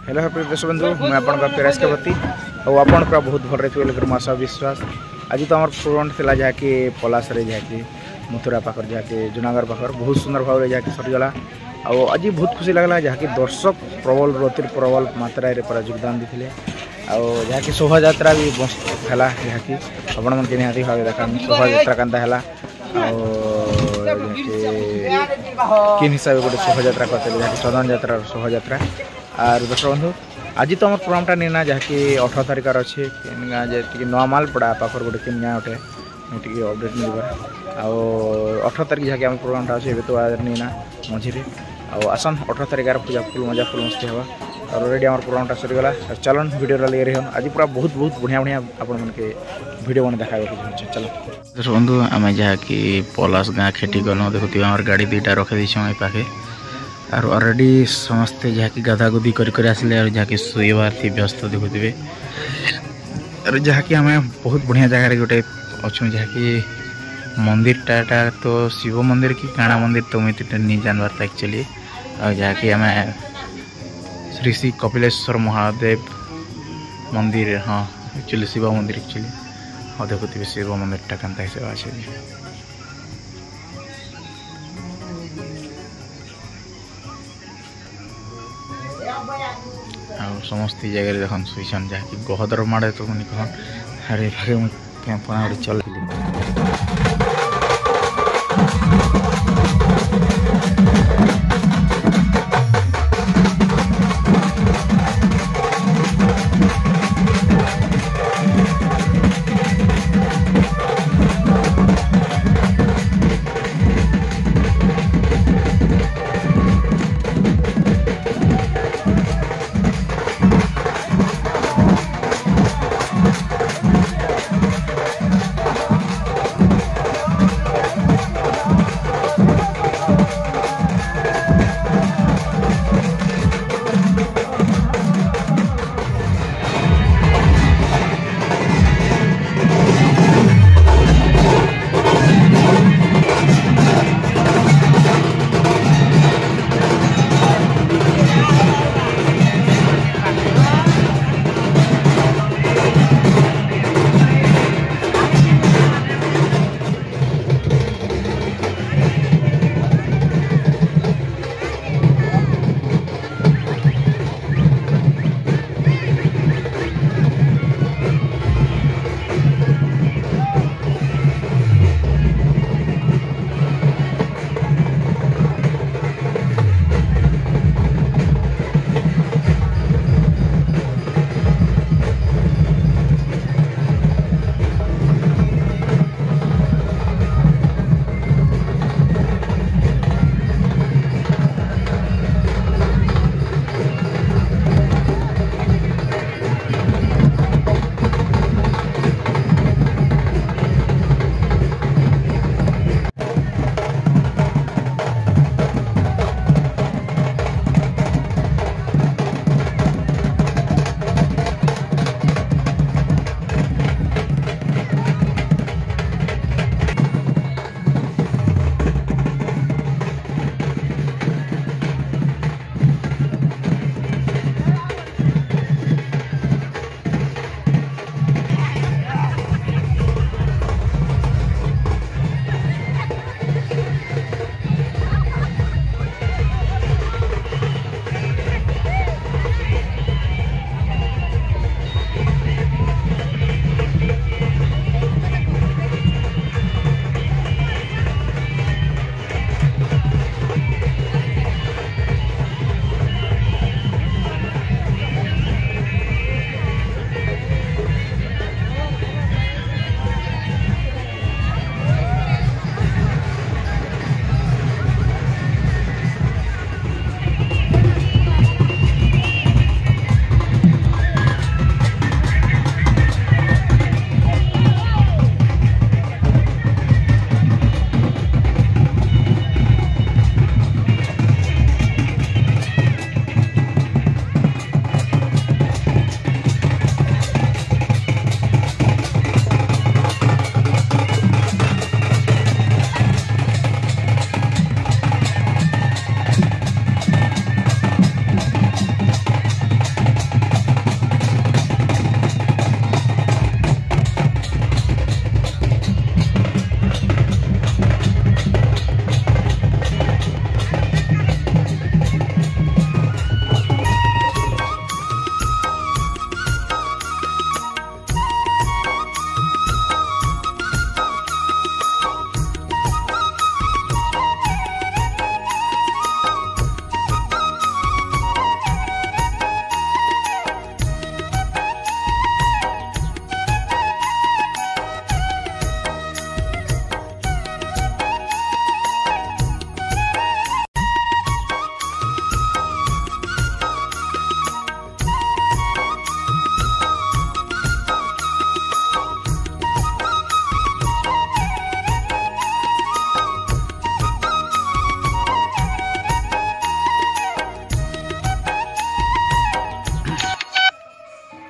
Hello प्रिय देश बंधु मुझे आपन प्रयास केवती और आपन पूरा बहुत भल रही आशा विश्वास। आज तो आम प्रोग्राम था जहाँकि पलास जहाँकि मथुरा पाखर जहाँकि जूनागढ़ पाखर बहुत सुंदर भाव में जहाँकि सरीगला। आज बहुत खुशी लगला जहाँकि दर्शक प्रबल अति प्रबल मात्रा पूरा योगदान देते जहाँकि शोभा यात्रा भी मस्त है जहाँकि आपण मन निहाती भाव देखा शोभा यात्रा कांता है किन हिसाब से गोटे शोभा यात्रा करते जहाँकि सदन यात्रा शोभा यात्रा। और दर्शक बंधु आज तो आम प्रोग्रामटा नहीं जहाँकि 18 तारिख अच्छे गाँ जी नमाल पड़ा पाखर गोटे किन गाँ गोटे टी अपडेट मिल 18 तारिख जहाँकि आम प्रोग्रामटा अच्छे तो नहीं मझे आसन 18 तारिख पूजा फुल मजा फुल मस्ती हवा और ऑलरेडी आम प्रोग्रामटा सरीगला। चलन वीडियो लगे आज पूरा बहुत बहुत बढ़िया बढ़िया आपण के वीडियो मैंने देखा चलो दर्शक बंधु आम जहाँकि पलास गाँ खेटी गल देखुए आम गाड़ी दुईटा रखी देछे पाखे और ऑलरेडी समस्ते जहाँकि गाधा गुधी कर आसिले और जहाँकि शुईबार थी व्यस्त देखुवे और जहाँकि आम बहुत बढ़िया जगार गोटे अच्छे जहाँकि मंदिर टा तो शिव मंदिर कि काଣା मंदिर तो मुझे नहीं जानवर था एक्चुअली और जहाँकि आम श्री श्री कपिलेश्वर महादेव मंदिर हाँ एक्चुअली शिव मंदिर एक्चुअली हाँ देखुवे शिव मंदिर टा कांता हिसाब अच्छे समस्त जगह देखन सुईसन जहाँकि गहदर माड़े तो मुझे कहन अरे भागे मुझे चल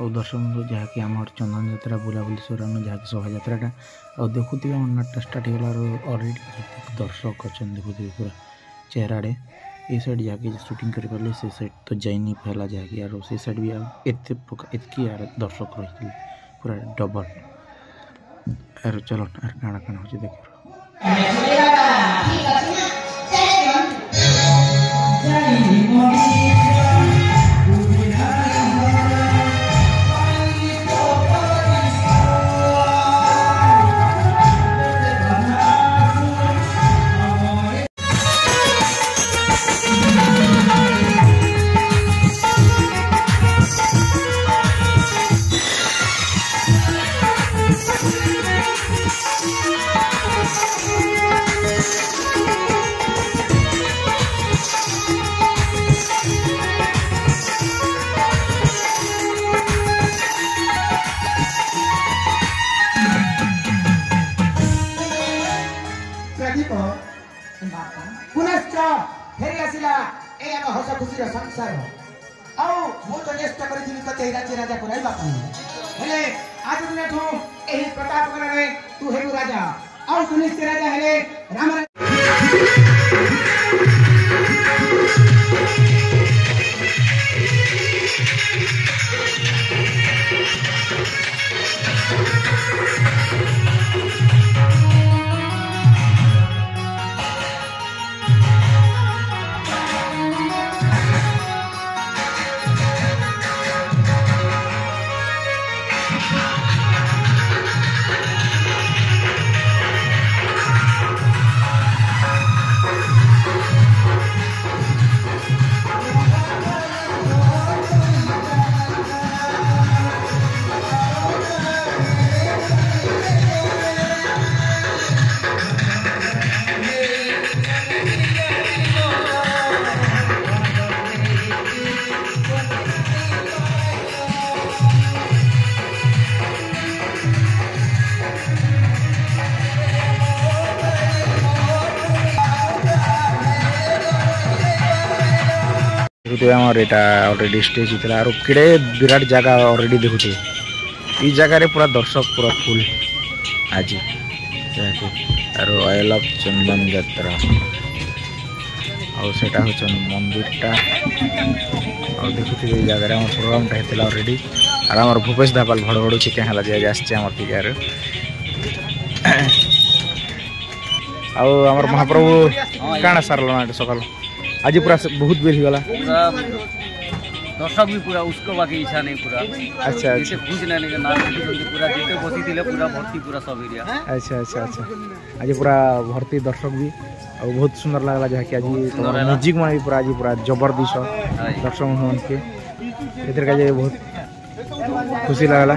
और दर्शक बंधु जहाँकि आम चंदन यात्रा बुलाबुली सरान जहाँकि शोभा यात्राटा और देखुवे आम नाटक स्टार्ट होगा अलरेडी दर्शक अच्छा देखुवे पूरा चेहराड़े ये साइड जाके शूटिंग कर पारे से साइड तो जाई नहीं पाला जहाँकि आर से साइड भी एत एतकी दर्शक रही पूरा डबल आर चलो आर काଣା काଣା हो देख पुनश्च फेरि आसिला ए आम हस खुशी संसार आउ मु तो चेष्टा करिथिली कते राज्य राजा को राइबा ପାଇଁ हेले आज दिन ठो एही प्रतापगढ़ रे तू हेबु राजा आउ सुनिश्चित राजा हेले राम आमर यहाँ अलरेडी स्टेज होता और किड़े विराट जगह अलरेडी देखुए ये जगार पूरा दर्शक पूरा फुल आज आई लव चंदन यात्रा आटा हूँ मंदिरटा और देखुए ये जगह प्रोग्रामटा होता अलरेडी और आम भूपेश धापाल भड़भड़ क्या है आम टीकार आमर महाप्रभु काଣା सारे सकाल आज पूरा बहुत बेर गला दर्शक भी पूरा उसको बाकी इच्छा नहीं पूरा अच्छा जैसे कुछ नहीं ना पूरा जितने बसी थे पूरा भर्ती पूरा सब एरिया अच्छा अच्छा अच्छा आज पूरा भर्ती दर्शक भी और बहुत सुंदर लगला जहाँकि आज म्यूजिक मन भी पूरा आज पूरा जबरदस्त दर्शक मन के इधर का बहुत खुशी लगला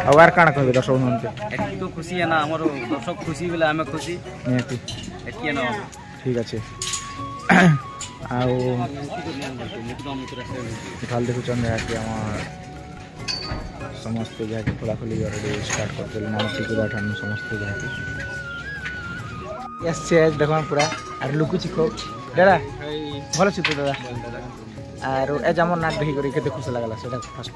और यार काଣା कहबे दर्शक मन के तो खुशी है ना हमरो दर्शक खुशी बेले हमें खुशी नियति एतिए ना ठीक अच्छे आउ खाल देखुन कि समस्ते जहाँकि खोलाखोली अलरेडी स्टार्ट करते टीकुदा ठान समस्ते जहाँकि देख पूरा आर लुकुची खो दादा भल अच्छे तो दादा आर एज आम नाट देखिक के खुशी लगला से फर्स्ट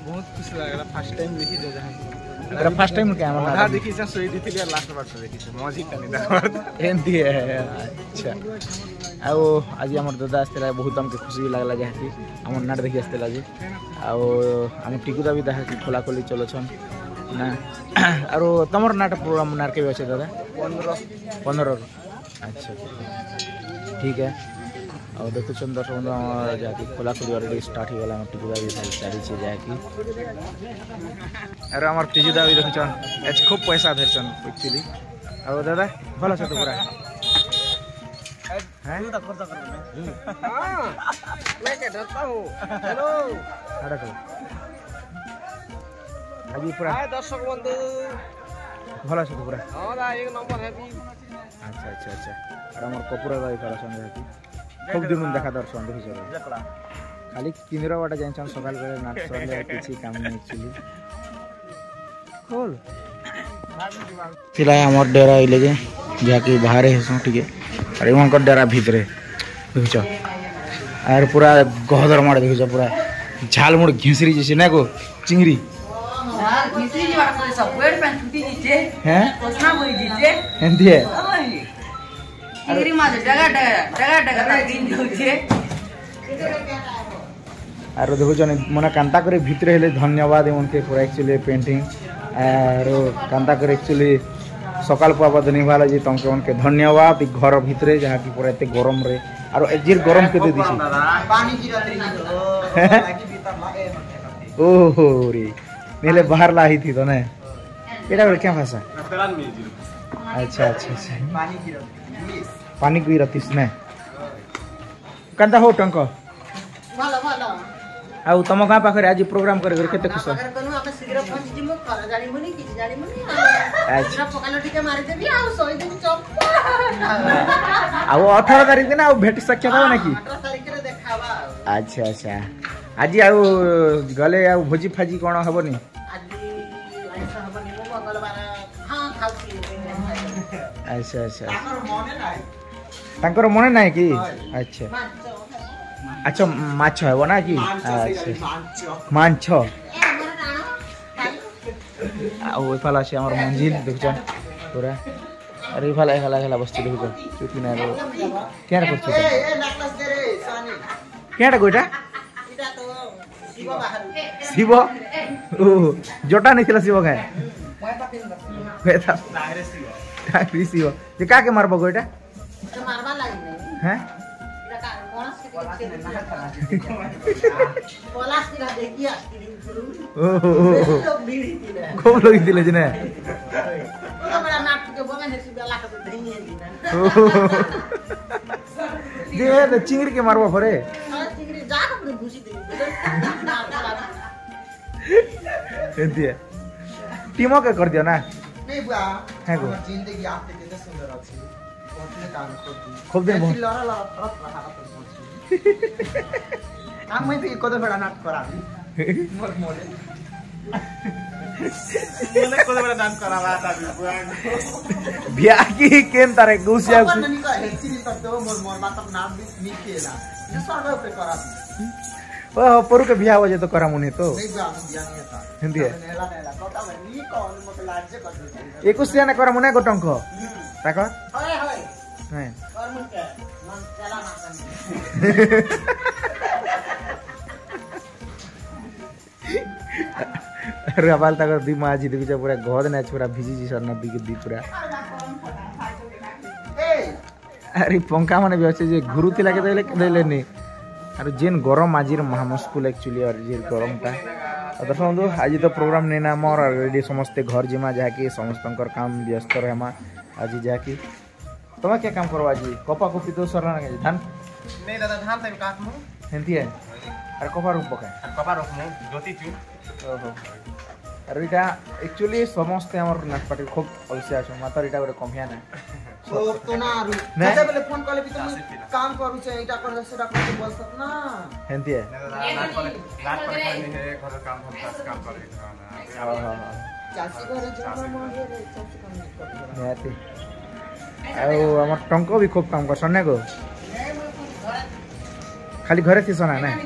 बहुत खुशी लगला फर्स्ट टाइम देखी जहाँ फर्स्ट टाइम क्या आधा देखी से सोई दिथि और लास्ट बार देखी से मजी कानी देखा एंती है अच्छा आउ आज आम दादा आसला बहुत आमके खुशी लगला जहाँकि आम नाट देखी आसला जे आम टिकुदा भी देखा खोलाखोली चलछन ना आरो तमर नाट प्रोग्राम नार के अच्छे दादा 15 अच्छा ठीक है और देखुन दर्शक बंधु जहाँकि खोलाखोली अलरेडी स्टार्ट हो गला टिकुदा भी चली जहाँकि अरे आम तिजुदा भी देखुन एच खूब पैसा धरछन एक्चुअली और दादा भल अच्छे तो पूरा आज पूरा दर्शक बंधु भल अच्छे तो पूरा एक नंबर हैप्पी अच्छा अच्छा अच्छा और आम कपूर दाई कलासन जहाँकि खूब दिन देखा दर्शन देखी खाली किंद्र बाटा जान सकाल बेले नाट सर किसी काम नहीं एक्चुअली खोल आम डेरा आइले जे जहाँकि बाहर हेसुँ टे और एम डेरा भितर देख आर पूरा गहदर माड़ देख पूरा झाल मुड़ घिसरी जैसे ना को चिंगरी यार घिसरी जी बात करे सब पेड़ पे छुट्टी दीजिए हैं कोसना बोली दीजिए एंती है चिंगरी माजे डगा दिन जाउछे आरो देखो जने मने कांता करे भितरे हेले धन्यवाद उनके पूरा एक्चुअली पेंटिंग आरो कांता करे एक्चुअली सकाल पावा धन्यवाद जी तंके उनके धन्यवाद घर भितरे जहाँ की पूरा एते गरम रे आरो एजिर गरम केते दिसी पानी की रत्री लागी भीतर लागे ओहो रे नेले बाहर लाही थी तो ने एटा क्या भाषा अच्छा अच्छा अच्छा पानी की रत्री पानी की रतीस ने कांता हो टंको ভালো ভালো आउ तुम गाँ पाखे आज प्रोग्राम कर केते खुश अगर कनु हम शीघ्र पहुंच जिमु कर जानी मुनी कि जानी मुनी अच्छा पकालो ठीक मारी देबी आ सोई दिन चप आउ 18 तारिख दिन आउ भेट साक्षात हो ना कि 18 तारिख रे देखावा अच्छा अच्छा आज आउ गले आउ भोजी फाजी कोन हबनी आज ऐसा हबनी मंगलवार हां खाउची अच्छा अच्छा আমার মনে নাই तांकर मने নাই कि अच्छा माछ अच्छा माछ है वो ना कि মানছো माछ ए हमर राणो आ ओइ फाला से हमर मंजिल देखछ पूरा अरे ई फाला खाला खाला बस्तु देखछ चुकी ना रो केन करछ এ নেকলেস দে রে সানি केटा गोटा इटा तो शिव बाहर शिव ओ जोटा नहीं शिव गाय बेटा ডাইরে সিও टाकरी शिव ये का के मारबो गोटा तो मारवा लागी नहीं हैं इटा का कोनस के पलास की देखी आस्ती ओ लोग भीड़ी थी ना खूब लोग दिले जने तो बड़ा नाटक के बोले ने बेला का तो धइए दिना जे चिंगरी के मारबो फरे हां चिंगरी जा के घुसी दे एंती है टीमो के कर दियो ना नहीं बुआ है गो। আমার जिंदगी आपके कितने सुंदर আছে अपने काम করতে खूब दिन बहुत লড়া লড়া ফরক রাখা তো বলছি আমি তো কত বড় নাট করাবি মোর মোরে মনে কত বড় নাট করাবা তাবি বুয়া बिया की केन तारे गुसिया अपन नहीं का एक्चुअली तब तो मोर मोर मतलब नाम भी निकेला ये सर्वे पे कराबी ओ परू के बिया हो जे तो करा मुने तो नहीं बुआ हम दिया नहीं था हिंदी है नेला नेला कोटा में नी कौन मके लाज कर दे एक उसिया ना करा मुने गोटंक ताको होय होय हैं और मुके मन चला ना कर अरे बाल तक दी माजी देखु छ पूरा गद ना छोरा भिजी जी सर नदी के दी पूरा ए अरे पंखा माने भी अच्छे जे घुरु तिला के देले नी अरे जेन गरम आजिर महामुस्कुल एक्चुअली और जे गरमटा दर्शक बंधु आज तो प्रोग्राम नहीं ना मोर ऑलरेडी समस्ते घर जिमा जाके समस्तंकर काम व्यस्त रहमा आज जाके तुम क्या काम करवा जी कपा कपी तो सरना के धान नहीं दादा धान तम काट मु हेंती है अरे कपा रूप पका कपा रख मु ज्योति चु ओहो अरे इटा एक्चुअली समस्ते हमर नाचपाटी खूब अलसिया छ मातर इटा बरे कमिया ना तो तो ना आरु नहीं। जैसे पहले फोन कॉल भी तुम काम करू छे एटा कर सेटा कर बोल सक ना हेंती है ओहो चाची घरे जमा मोहे रे चाची कम निहाती ଆଉ ଆମର ଟଙ୍କ ବି ଖୁବ୍ କାମ କରସନ୍ ନାଇଁ ଗୋ ଖାଲି ଘରେ ଥିସନ୍ ନା ନାଇଁ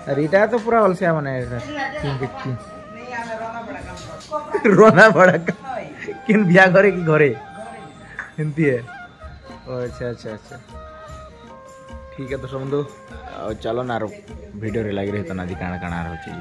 ଆରେ ଇଟା ତ ପୁରା ଅଲସିଆ ମାନେ रोना पड़ा किन बिया घरे की घरे हिंदी है ओ अच्छा अच्छा अच्छा ठीक है तो समझो चलो ना वीडियो रे लग रही तो ना दी काना काना रहछि।